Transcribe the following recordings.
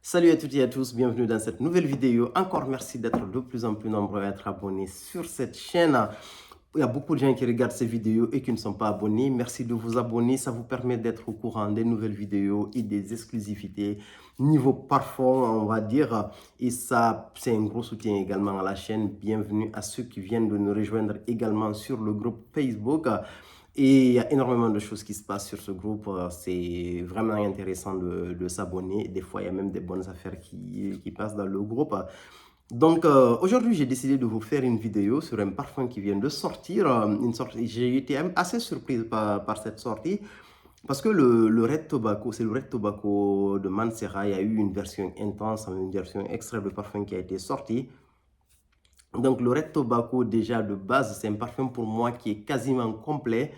Salut à toutes et à tous, bienvenue dans cette nouvelle vidéo. Encore merci d'être de plus en plus nombreux à être abonnés sur cette chaîne. Il y a beaucoup de gens qui regardent ces vidéos et qui ne sont pas abonnés. Merci de vous abonner, ça vous permet d'être au courant des nouvelles vidéos et des exclusivités niveau parfum, on va dire. Et ça, c'est un gros soutien également à la chaîne. Bienvenue à ceux qui viennent de nous rejoindre également sur le groupe Facebook. Et il y a énormément de choses qui se passent sur ce groupe. C'est vraiment intéressant de s'abonner. Des fois, il y a même des bonnes affaires qui passent dans le groupe. Donc, aujourd'hui, j'ai décidé de vous faire une vidéo sur un parfum qui vient de sortir. J'ai été assez surprise par cette sortie parce que le Red Tobacco, c'est le Red Tobacco de Mancera. Il y a eu une version intense, une version extrait de parfum qui a été sortie. Donc, le Red Tobacco, déjà de base, c'est un parfum pour moi qui est quasiment complet.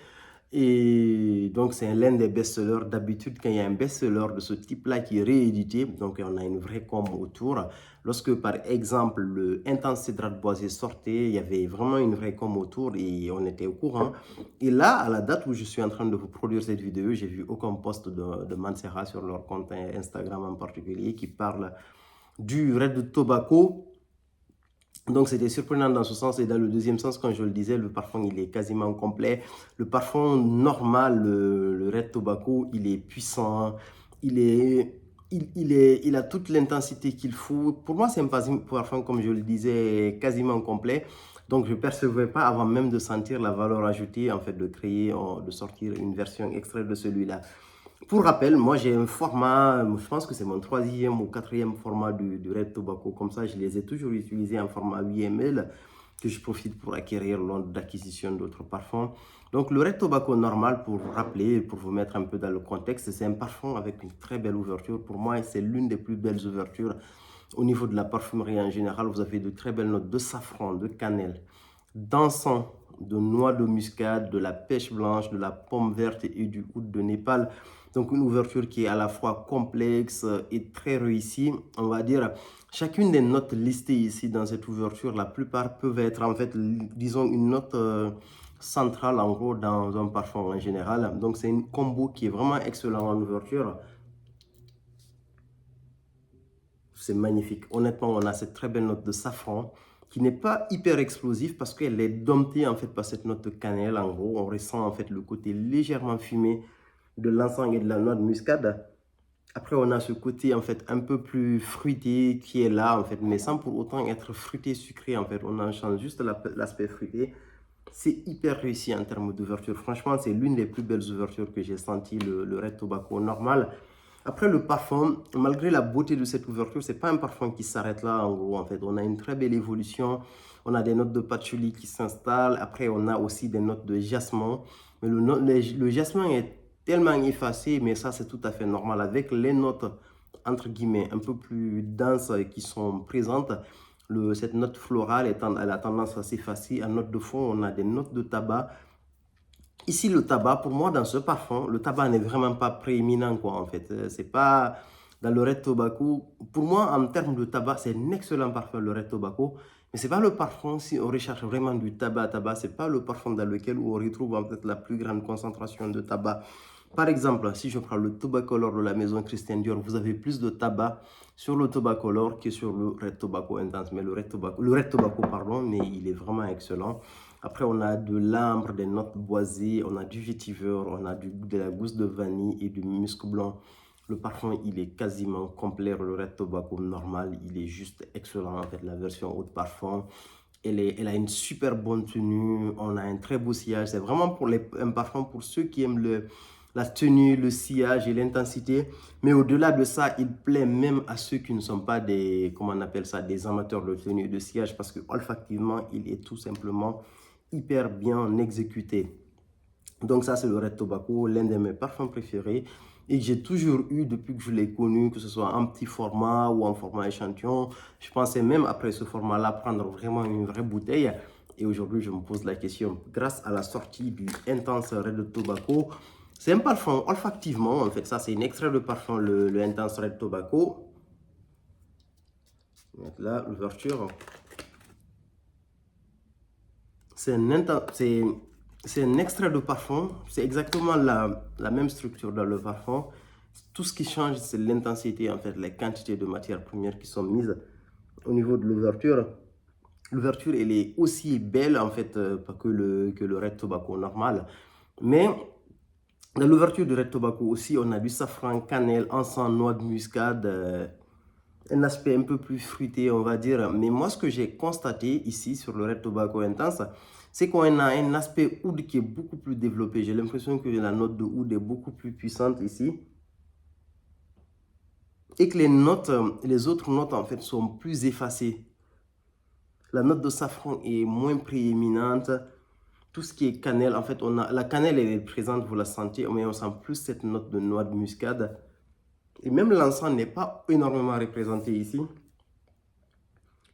Et donc, c'est l'un des best-sellers. D'habitude, quand il y a un best-seller de ce type-là qui est réédité, donc on a une vraie com autour. Lorsque, par exemple, le Intense Cédrat Boisé sortait, il y avait vraiment une vraie com autour et on était au courant. Et là, à la date où je suis en train de vous produire cette vidéo, j'ai vu aucun post de Mancera sur leur compte Instagram en particulier qui parle du Red Tobacco. Donc, c'était surprenant dans ce sens. Et dans le deuxième sens, quand je le disais, le parfum, il est quasiment complet. Le parfum normal, le Red Tobacco, il est puissant. Il a toute l'intensité qu'il faut. Pour moi, c'est un parfum, comme je le disais, quasiment complet. Donc, je ne percevais pas avant même de sentir la valeur ajoutée, en fait, de créer, de sortir une version extraite de celui-là. Pour rappel, moi j'ai un format, je pense que c'est mon troisième ou quatrième format du Red Tobacco. Comme ça, je les ai toujours utilisés en format 8 ml que je profite pour acquérir lors d'acquisition d'autres parfums. Donc le Red Tobacco normal, pour vous rappeler, pour vous mettre un peu dans le contexte, c'est un parfum avec une très belle ouverture. Pour moi, c'est l'une des plus belles ouvertures au niveau de la parfumerie en général. Vous avez de très belles notes de safran, de cannelle, d'encens, de noix de muscade, de la pêche blanche, de la pomme verte et du oud de Népal. Donc une ouverture qui est à la fois complexe et très réussie. On va dire, chacune des notes listées ici dans cette ouverture, la plupart peuvent être en fait, disons, une note centrale en gros dans un parfum en général. Donc c'est une combo qui est vraiment excellent en ouverture. C'est magnifique. Honnêtement, on a cette très belle note de safran qui n'est pas hyper explosive parce qu'elle est domptée en fait par cette note de cannelle. En gros, on ressent en fait le côté légèrement fumé de l'encens et de la noix de muscade. Après, on a ce côté en fait un peu plus fruité qui est là en fait, mais sans pour autant être fruité sucré en fait. On en change juste l'aspect fruité. C'est hyper réussi en termes d'ouverture. Franchement, c'est l'une des plus belles ouvertures que j'ai senti le Red Tobacco normal. Après, le parfum, malgré la beauté de cette ouverture, c'est pas un parfum qui s'arrête là, en gros, en fait. On a une très belle évolution. On a des notes de patchouli qui s'installent. Après, on a aussi des notes de jasmin. Mais le jasmin est tellement effacé, mais ça, c'est tout à fait normal. Avec les notes, entre guillemets, un peu plus denses qui sont présentes, cette note florale, elle a tendance à s'effacer. En note de fond, on a des notes de tabac. Ici, le tabac, pour moi, dans ce parfum, le tabac n'est vraiment pas prééminent, quoi, en fait. C'est pas dans le Red Tobacco. Pour moi, en termes de tabac, c'est un excellent parfum, le Red Tobacco. Mais c'est pas le parfum, si on recherche vraiment du tabac, c'est pas le parfum dans lequel on retrouve, en fait, la plus grande concentration de tabac. Par exemple, si je prends le Tobacolor de la maison Christian Dior, vous avez plus de tabac sur le Tobacolor que sur le Red Tobacco Intense. Mais le Red Tobacco, pardon, mais il est vraiment excellent. Après, on a de l'ambre, des notes boisées, on a du vétiver, on a de la gousse de vanille et du musc blanc. Le parfum, il est quasiment complet. Le Red Tobacco normal, il est juste excellent. En fait, la version haute parfum, elle a une super bonne tenue. On a un très beau sillage. C'est vraiment un parfum pour ceux qui aiment la tenue, le sillage et l'intensité. Mais au-delà de ça, il plaît même à ceux qui ne sont pas des, comment on appelle ça, des amateurs de tenue et de sillage parce que olfactivement, il est tout simplement hyper bien exécuté. Donc ça, c'est le Red Tobacco, l'un de mes parfums préférés et que j'ai toujours eu depuis que je l'ai connu, que ce soit en petit format ou en format échantillon. Je pensais même après ce format-là prendre vraiment une vraie bouteille. Et aujourd'hui, je me pose la question, grâce à la sortie du Intense Red Tobacco, c'est un parfum olfactivement, en fait, ça c'est un extrait de parfum, le Intense Red Tobacco. Là, l'ouverture. C'est un extrait de parfum. C'est exactement la même structure dans le parfum. Tout ce qui change, c'est l'intensité, en fait, les quantités de matières premières qui sont mises au niveau de l'ouverture. L'ouverture, elle est aussi belle, en fait, que le Red Tobacco normal. Mais dans l'ouverture du Red Tobacco aussi, on a du safran, cannelle, encens, noix de muscade, un aspect un peu plus fruité, on va dire. Mais moi, ce que j'ai constaté ici sur le Red Tobacco Intense, c'est qu'on a un aspect oud qui est beaucoup plus développé. J'ai l'impression que la note de oud est beaucoup plus puissante ici. Et que les autres notes, en fait, sont plus effacées. La note de safran est moins prééminente. Tout ce qui est cannelle, en fait, la cannelle, elle est présente, vous la sentez, mais on sent plus cette note de noix de muscade. Et même l'encens n'est pas énormément représenté ici.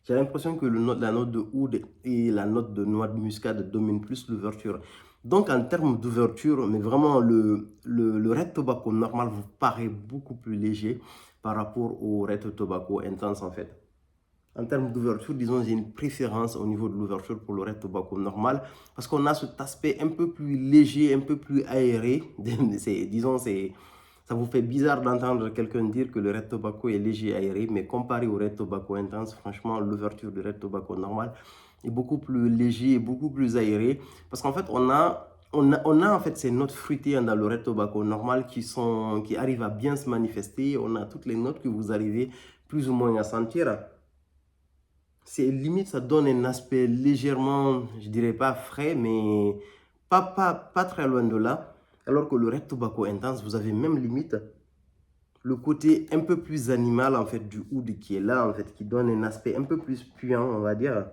J'ai l'impression que la note de oud et la note de noix de muscade dominent plus l'ouverture. Donc, en termes d'ouverture, mais vraiment, le Red Tobacco normal vous paraît beaucoup plus léger par rapport au Red Tobacco Intense, en fait. En termes d'ouverture, disons, j'ai une préférence au niveau de l'ouverture pour le Red Tobacco normal parce qu'on a cet aspect un peu plus léger, un peu plus aéré. Disons, ça vous fait bizarre d'entendre quelqu'un dire que le Red Tobacco est léger et aéré, mais comparé au Red Tobacco Intense, franchement, l'ouverture du Red Tobacco normal est beaucoup plus léger et beaucoup plus aéré parce qu'en fait, on a en fait ces notes fruitées dans le Red Tobacco normal qui arrivent à bien se manifester. On a toutes les notes que vous arrivez plus ou moins à sentir. C'est limite, ça donne un aspect légèrement, je dirais pas frais, mais pas très loin de là. Alors que le Red Tobacco Intense, vous avez même limite le côté un peu plus animal en fait du oud qui est là en fait, qui donne un aspect un peu plus puant, on va dire.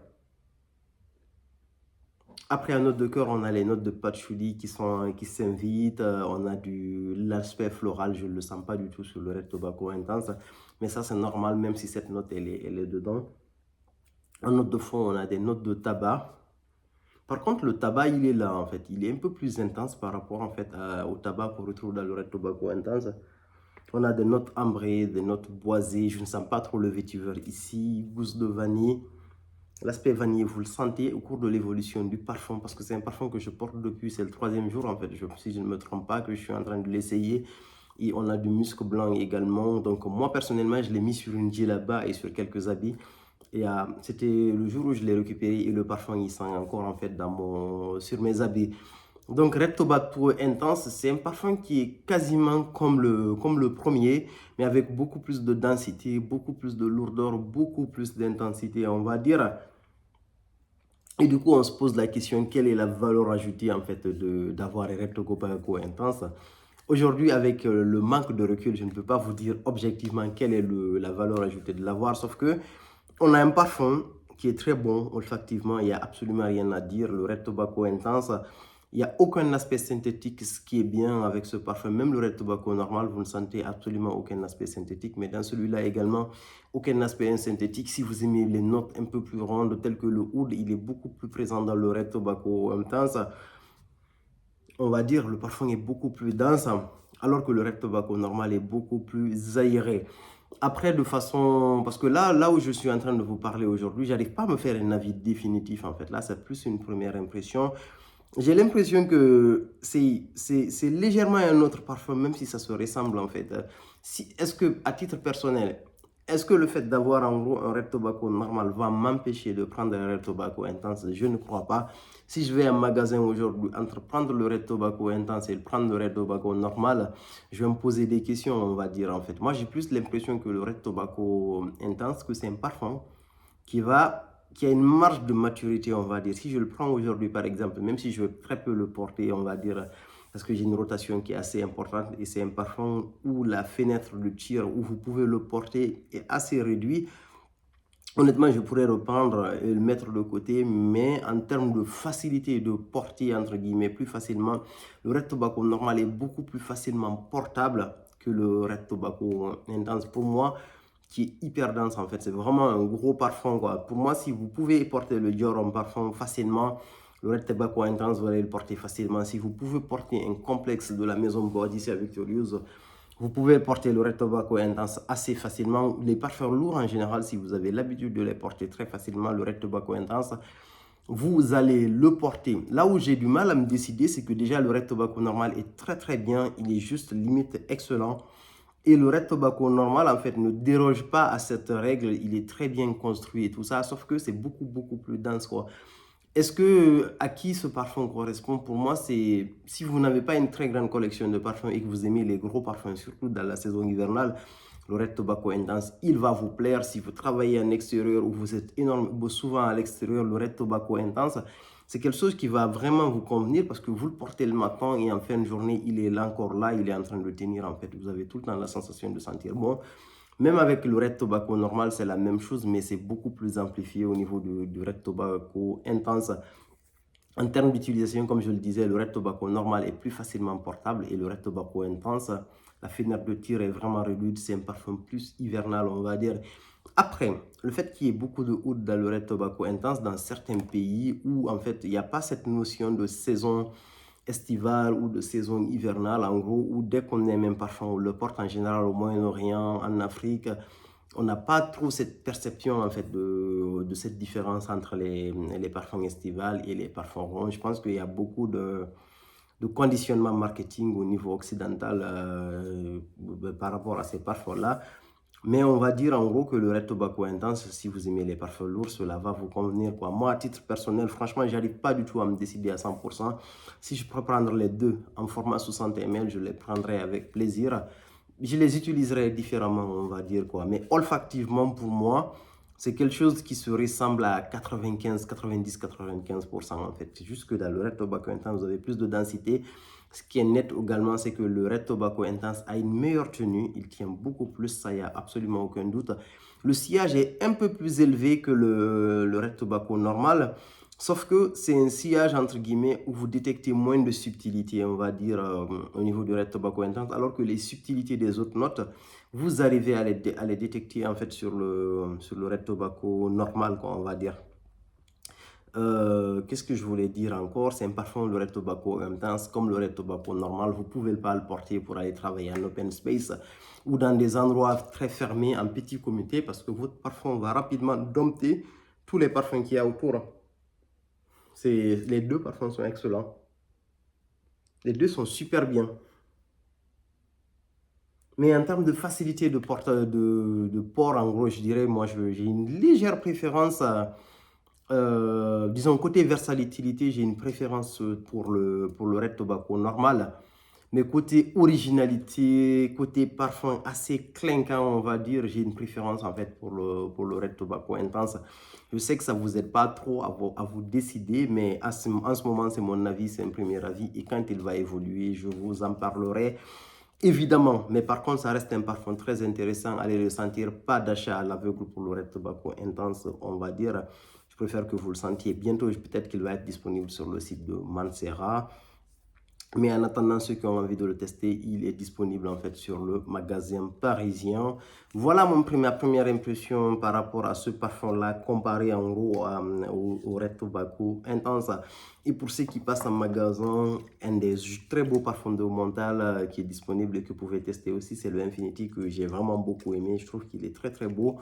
Après la note de cœur, on a les notes de patchouli qui s'invitent. On a l'aspect floral, je ne le sens pas du tout sur le Red Tobacco Intense. Mais ça, c'est normal, même si cette note, elle est dedans. En note de fond, on a des notes de tabac. Par contre, le tabac, il est là, en fait. Il est un peu plus intense par rapport, en fait, au tabac qu'on retrouve dans le Red Tobacco Intense. On a des notes ambrées, des notes boisées. Je ne sens pas trop le vétiver ici. Gousse de vanille. L'aspect vanille, vous le sentez au cours de l'évolution du parfum, parce que c'est un parfum que je porte depuis, c'est le 3e jour, en fait. Si je ne me trompe pas, que je suis en train de l'essayer. Et on a du musc blanc également. Donc, moi, personnellement, je l'ai mis sur une djellaba et sur quelques habits. Et c'était le jour où je l'ai récupéré et le parfum, il sent encore en fait sur mes habits. Donc Red Tobacco Intense, c'est un parfum qui est quasiment comme le premier, mais avec beaucoup plus de densité, beaucoup plus de lourdeur, beaucoup plus d'intensité, on va dire. Et du coup, on se pose la question, quelle est la valeur ajoutée en fait d'avoir un Red Tobacco Intense? Aujourd'hui, avec le manque de recul, je ne peux pas vous dire objectivement quelle est la valeur ajoutée de l'avoir, sauf que on a un parfum qui est très bon olfactivement, il n'y a absolument rien à dire. Le Red Tobacco Intense, il n'y a aucun aspect synthétique, ce qui est bien avec ce parfum. Même le Red Tobacco normal, vous ne sentez absolument aucun aspect synthétique, mais dans celui-là également, aucun aspect synthétique. Si vous aimez les notes un peu plus rondes, telles que le oud, il est beaucoup plus présent dans le Red Tobacco Intense. On va dire le parfum est beaucoup plus dense, alors que le Red Tobacco normal est beaucoup plus aéré. Après, de façon... Parce que là où je suis en train de vous parler aujourd'hui, j'arrive pas à me faire un avis définitif, en fait. Là, c'est plus une première impression. J'ai l'impression que c'est légèrement un autre parfum, même si ça se ressemble, en fait. Est-ce que, à titre personnel, est-ce que le fait d'avoir en gros un Red Tobacco normal va m'empêcher de prendre un Red Tobacco Intense? Je ne crois pas. Si je vais à un magasin aujourd'hui, entre prendre le Red Tobacco Intense et prendre le Red Tobacco normal, je vais me poser des questions, on va dire en fait. Moi, j'ai plus l'impression que le Red Tobacco Intense, que c'est un parfum qui a une marge de maturité, on va dire. Si je le prends aujourd'hui, par exemple, même si je vais très peu le porter, on va dire, parce que j'ai une rotation qui est assez importante et c'est un parfum où la fenêtre de tir où vous pouvez le porter est assez réduite. Honnêtement, je pourrais reprendre et le mettre de côté, mais en termes de facilité de porter, entre guillemets, plus facilement, le Red Tobacco normal est beaucoup plus facilement portable que le Red Tobacco Intense. Pour moi, qui est hyper dense en fait, c'est vraiment un gros parfum quoi. Pour moi, si vous pouvez porter le Dior en parfum facilement, le Red Tobacco Intense, vous allez le porter facilement. Si vous pouvez porter un complexe de la maison Boadicea Victorious, vous pouvez porter le Red Tobacco Intense assez facilement. Les parfums lourds en général, si vous avez l'habitude de les porter très facilement, le Red Tobacco Intense, vous allez le porter. Là où j'ai du mal à me décider, c'est que déjà le Red Tobacco normal est très très bien. Il est juste limite excellent. Et le Red Tobacco normal, en fait, ne déroge pas à cette règle. Il est très bien construit et tout ça, sauf que c'est beaucoup plus dense, quoi. Est-ce que à qui ce parfum correspond? Pour moi, c'est si vous n'avez pas une très grande collection de parfums et que vous aimez les gros parfums, surtout dans la saison hivernale, le Red Tobacco Intense, il va vous plaire. Si vous travaillez en extérieur ou vous êtes souvent à l'extérieur, le Red Tobacco Intense, c'est quelque chose qui va vraiment vous convenir parce que vous le portez le matin et en fin de journée, il est là encore là, il est en train de tenir en fait. Vous avez tout le temps la sensation de sentir bon. Même avec le Red Tobacco normal, c'est la même chose, mais c'est beaucoup plus amplifié au niveau du Red Tobacco Intense. En termes d'utilisation, comme je le disais, le Red Tobacco normal est plus facilement portable et le Red Tobacco Intense, la fenêtre de tir est vraiment réduite. C'est un parfum plus hivernal, on va dire. Après, le fait qu'il y ait beaucoup de oud dans le Red Tobacco Intense dans certains pays où en fait il n'y a pas cette notion de saison estivale ou de saison hivernale, en gros, où dès qu'on aime un parfum, on le porte en général au Moyen-Orient, en Afrique, on n'a pas trop cette perception en fait de cette différence entre les parfums estivales et les parfums ronds. Je pense qu'il y a beaucoup de conditionnement marketing au niveau occidental par rapport à ces parfums-là. Mais on va dire en gros que le Red Tobacco Intense, si vous aimez les parfums lourds, cela va vous convenir, quoi. Moi, à titre personnel, franchement, j'arrive pas du tout à me décider à 100%. Si je peux prendre les deux en format 60 ml, je les prendrai avec plaisir. Je les utiliserai différemment, on va dire, quoi. Mais olfactivement, pour moi, c'est quelque chose qui se ressemble à 95, 90, 95% en fait. C'est juste que dans le Red Tobacco Intense, vous avez plus de densité. Ce qui est net également, c'est que le Red Tobacco Intense a une meilleure tenue. Il tient beaucoup plus, ça, il n'y a absolument aucun doute. Le sillage est un peu plus élevé que le Red Tobacco normal. Sauf que c'est un sillage, entre guillemets, où vous détectez moins de subtilité, on va dire, au niveau du Red Tobacco Intense, alors que les subtilités des autres notes, vous arrivez à les détecter, en fait, sur le Red Tobacco normal, quoi, on va dire. Qu'est-ce que je voulais dire encore? C'est un parfum, le Red Tobacco Intense, comme le Red Tobacco normal. Vous ne pouvez pas le porter pour aller travailler en open space ou dans des endroits très fermés, en petit comité, parce que votre parfum va rapidement dompter tous les parfums qu'il y a autour. Les deux parfums sont excellents. Les deux sont super bien. Mais en termes de facilité de port, en gros, je dirais, moi, j'ai une légère préférence disons, côté versatilité, j'ai une préférence pour le Red Tobacco normal. Mais côté originalité, côté parfum assez clinquant, on va dire, j'ai une préférence en fait pour le Red Tobacco Intense. Je sais que ça ne vous aide pas trop à vous décider, mais en ce moment, c'est mon avis, c'est un premier avis. Et quand il va évoluer, je vous en parlerai. Évidemment, mais par contre, ça reste un parfum très intéressant. Allez le sentir, pas d'achat à l'aveugle pour le Red Tobacco Intense, on va dire. Je préfère que vous le sentiez bientôt. Peut-être qu'il va être disponible sur le site de Mancera. Mais en attendant, ceux qui ont envie de le tester, il est disponible en fait sur le magasin parisien. Voilà ma première impression par rapport à ce parfum-là, comparé en gros au Red Tobacco Intense. Et pour ceux qui passent en magasin, un des très beaux parfums de Montal qui est disponible et que vous pouvez tester aussi, c'est le Infinity que j'ai vraiment beaucoup aimé. Je trouve qu'il est très beau.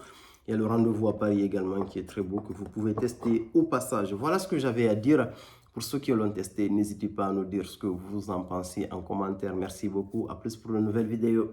Il y a le Rendez-vous à Paris également qui est très beau, que vous pouvez tester au passage. Voilà ce que j'avais à dire. Pour ceux qui l'ont testé, n'hésitez pas à nous dire ce que vous en pensez en commentaire. Merci beaucoup. À plus pour une nouvelle vidéo.